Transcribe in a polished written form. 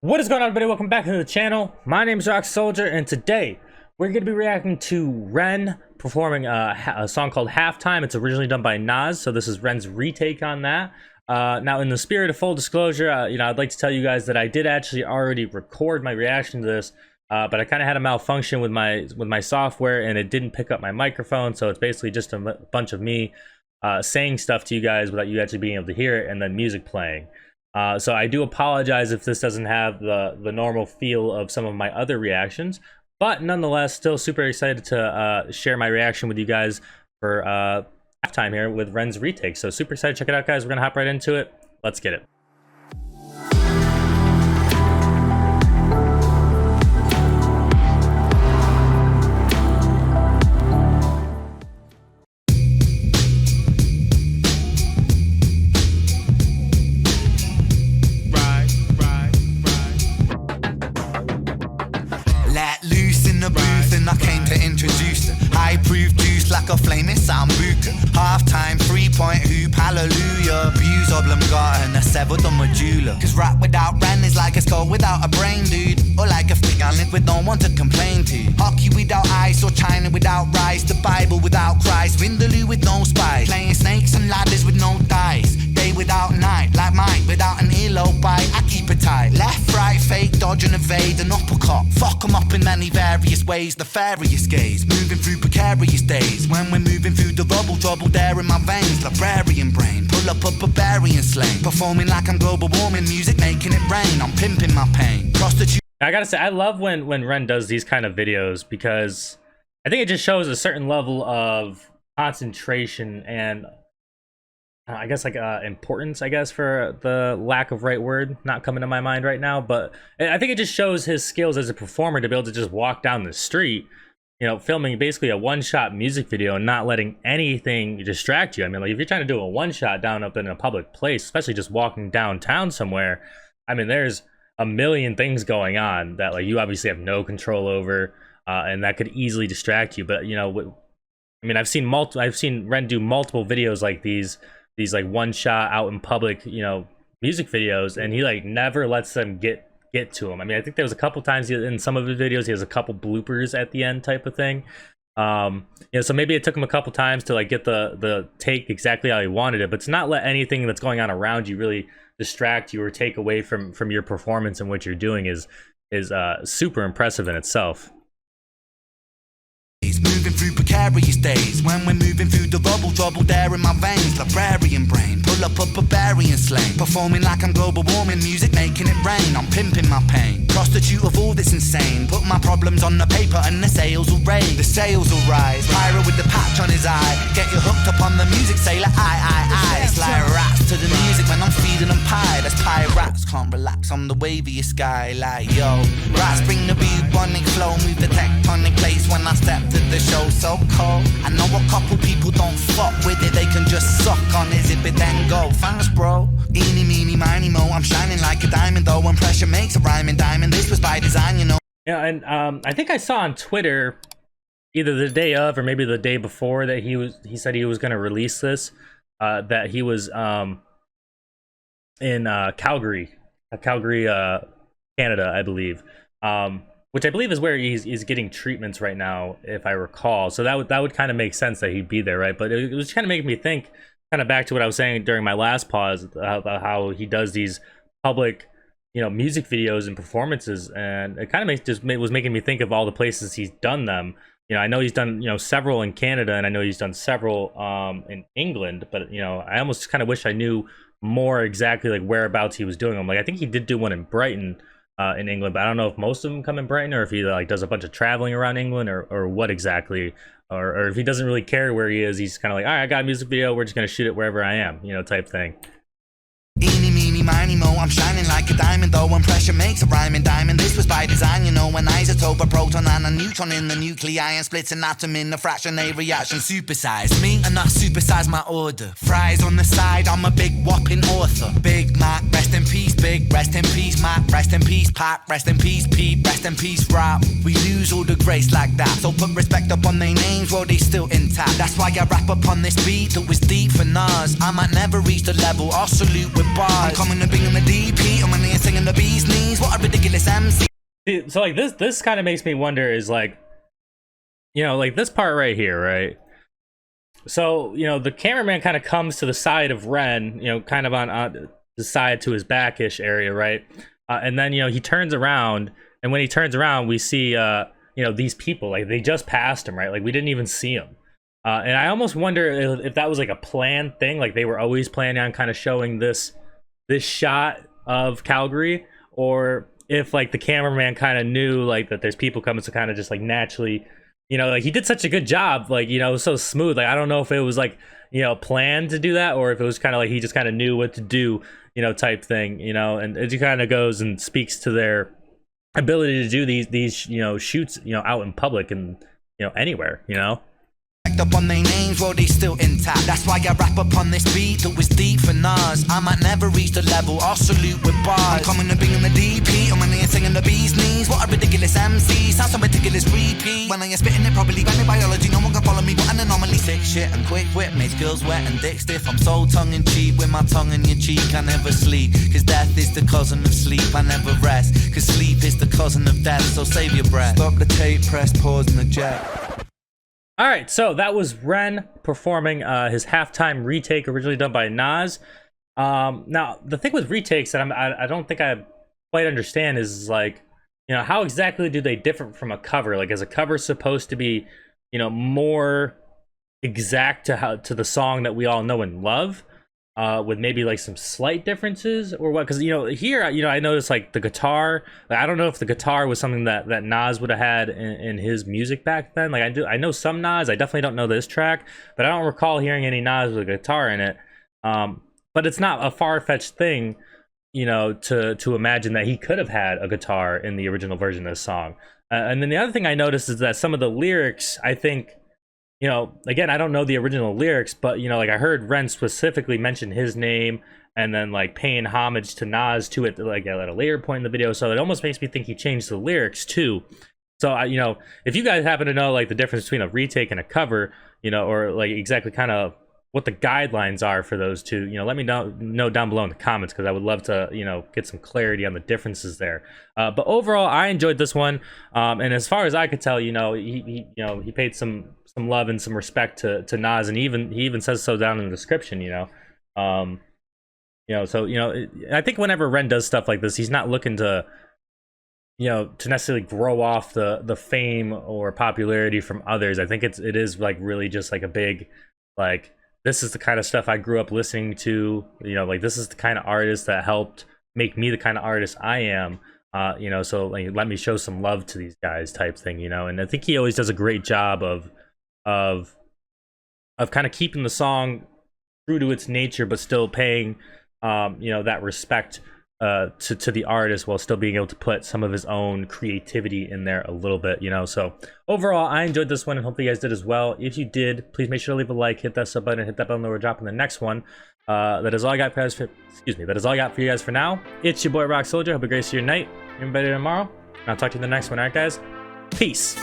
What is going on, everybody? Welcome back to the channel. My name is Rock Soldier, and today we're going to be reacting to Ren performing a song called Halftime. It's originally done by Nas, so this is Ren's retake on that. Now, in the spirit of full disclosure, I'd like to tell you guys that I did actually already record my reaction to this, but I kind of had a malfunction with my software, and it didn't pick up my microphone. So it's basically just a bunch of me saying stuff to you guys without you actually being able to hear it, and then music playing. So I do apologize if this doesn't have the normal feel of some of my other reactions, but nonetheless, still super excited to share my reaction with you guys for halftime here with Ren's retake. So super excited to check it out, guys. We're gonna hop right into it. Let's get it. I came to introduce them. I prove juice like a flaming sambuca. Halftime, 3-point hoop, hallelujah. Views oblongata, severed the medulla. Cause rap without Ren is like a skull without a brain, dude. Or like a fig on it with no one to complain to. Hockey without ice, or China without rice. The Bible without Christ, Vindaloo with no spice. Playing snakes and ladders with no dice. Day without night, like Mike without an earlobe bite. I keep it tight. Left, right, fake, dodge and evade an uppercut. Fuck 'em up in many various ways. The fairyest gaze, moving through precarious days. When we're moving through the rubble, trouble there in my veins. Librarian brain, pull up a barbarian slang. Performing like I'm global warming, music making it rain. I'm pimping my pain. Prostitute. I gotta say, I love when Ren does these kind of videos, because I think it just shows a certain level of concentration and I guess like importance, I guess, for the lack of right word not coming to my mind right now. But I think it just shows his skills as a performer to be able to just walk down the street, you know, filming basically a one-shot music video and not letting anything distract you. I mean, like, if you're trying to do a one-shot down up in a public place, especially just walking downtown somewhere, I mean, there's a million things going on that, like, you obviously have no control over, and that could easily distract you. But, you know, I mean, I've seen Ren do multiple videos like these like one shot out in public, you know, music videos, and he like never lets them get to him. I mean, I think there was a couple times in some of his videos he has a couple bloopers at the end type of thing. You know, so maybe it took him a couple times to like get the take exactly how he wanted it, but to not let anything that's going on around you really distract you or take away from your performance and what you're doing is super impressive in itself. Moving through precarious days. When we're moving through the rubble, trouble there in my veins. Librarian brain, pull up a barbarian slang. Performing like I'm global warming, music making it rain. I'm pimping my pain. Prostitute of all that's insane. Put my problems on the paper and the sales will raise. The sales will rise. Pyro with the patch on his eye. Get you hooked up on the music, say like I. It's like rats to the music when I'm feeding them pie. That's pirates, can't relax on the waviest guy. Like yo, rats bring the bubonic flow, move the tectonic place when I step to the show so cold. I know a couple people don't fuck with it, they can just suck on his zip it then go. Thanks bro. Eeny meeny miny mo, I'm shining like a diamond though. When pressure makes a rhyming diamond, this was by design, you know. Yeah, and I think I saw on Twitter either the day of or maybe the day before that he said he was going to release this, that he was in Calgary, Canada, I believe. Which I believe is where he's getting treatments right now, if I recall. So that would kind of make sense that he'd be there, right? But it was kind of making me think, kind of back to what I was saying during my last pause, about how he does these public, you know, music videos and performances, and it kind of was making me think of all the places he's done them. You know, I know he's done, you know, several in Canada, and I know he's done several in England, but, you know, I almost kind of wish I knew more exactly like whereabouts he was doing them. Like, I think he did do one in Brighton, in England, but I don't know if most of them come in Brighton, or if he like does a bunch of traveling around England, or what exactly, or if he doesn't really care where he is. He's kind of like, all right, I got a music video, we're just gonna shoot it wherever I am, you know, type thing. Eeny meeny miny mo, I'm shining like a diamond though. When pressure makes a rhyming diamond, this was by design, you know. When isotope a proton and a neutron in the nuclei and splits an atom in the fraction, a reaction supersize me and not supersize my order. Fries on the side, I'm a big whopping author. Big Mac, rest in peace. Big, rest in peace. Mac, rest in peace. Pac, rest in peace. Pete, rest in peace. Rap, we lose all the grace like that. So put respect up on their names while they still intact. That's why I rap up on this beat that was deep for Nas. I might never reach the level, I'll salute with bars. I'm coming to bring in the DP, I'm in here singing the bee's knees. What a ridiculous MC. So like this kind of makes me wonder is like, you know, like this part right here, right? So, you know, the cameraman kind of comes to the side of Ren, you know, kind of on the side to his backish area, right? And then, you know, he turns around, and when he turns around, we see, you know, these people, like they just passed him, right? Like we didn't even see him. And I almost wonder if that was like a planned thing, like they were always planning on kind of showing this shot of Calgary, or if like the cameraman kind of knew like that there's people coming, to kind of just like naturally, you know, like he did such a good job, like, you know, it was so smooth. Like I don't know if it was like, you know, planned to do that, or if it was kind of like he just kind of knew what to do, you know, type thing, you know. And it kind of goes and speaks to their ability to do these you know, shoots, you know, out in public and, you know, anywhere, you know. Up on their names, well, they still intact. That's why I rap upon this beat that was deep for Nas. I might never reach the level, I'll salute with bars. I'm coming to bring in the DP, I'm in here singing the bee's knees. What a ridiculous MC, sounds so ridiculous repeat. When I am spitting it properly, when in biology, no one can follow me. What an anomaly, sick shit and quick wit makes girls wet and dick stiff. I'm so tongue-in-cheek with my tongue in your cheek. I never sleep, cause death is the cousin of sleep. I never rest, cause sleep is the cousin of death. So save your breath. Stop the tape, press pause and eject. All right, so that was Ren performing his halftime retake, originally done by Nas. Now, the thing with retakes that I don't think I quite understand is like, you know, how exactly do they differ from a cover? Like, is a cover supposed to be, you know, more exact to the song that we all know and love, with maybe like some slight differences, or what? Because, you know, here, you know, I noticed like the guitar, like, I don't know if the guitar was something that Nas would have had in his music back then. Like I know some Nas, I definitely don't know this track, but I don't recall hearing any Nas with a guitar in it. But it's not a far-fetched thing, you know, to imagine that he could have had a guitar in the original version of this song. And then the other thing I noticed is that some of the lyrics, I think, you know, again, I don't know the original lyrics, but, you know, like I heard Ren specifically mention his name and then like paying homage to Nas to it, like at a later point in the video. So it almost makes me think he changed the lyrics too. So, you know, if you guys happen to know like the difference between a retake and a cover, you know, or like exactly kind of what the guidelines are for those two, you know, let me know down below in the comments, because I would love to, you know, get some clarity on the differences there. But overall, I enjoyed this one, and as far as I could tell, you know, he paid some love and some respect to Nas, and he even says so down in the description, you know. You know, so, you know, I think whenever Ren does stuff like this, he's not looking to, you know, to necessarily grow off the fame or popularity from others. I think it is like really just like a big, like, this is the kind of stuff I grew up listening to, you know, like this is the kind of artist that helped make me the kind of artist I am, you know, so like let me show some love to these guys type thing, you know. And I think he always does a great job of kind of keeping the song true to its nature, but still paying, you know, that respect to the artist, while still being able to put some of his own creativity in there a little bit, you know. So overall, I enjoyed this one, and hopefully you guys did as well. If you did, please make sure to leave a like, hit that sub button, hit that bell, and we're dropping the next one. That is all I got for you guys that is all I got for you guys for now. It's your boy Rock Soldier. Hope you guys see your night, even better tomorrow, and I'll talk to you in the next one. All right, guys, peace.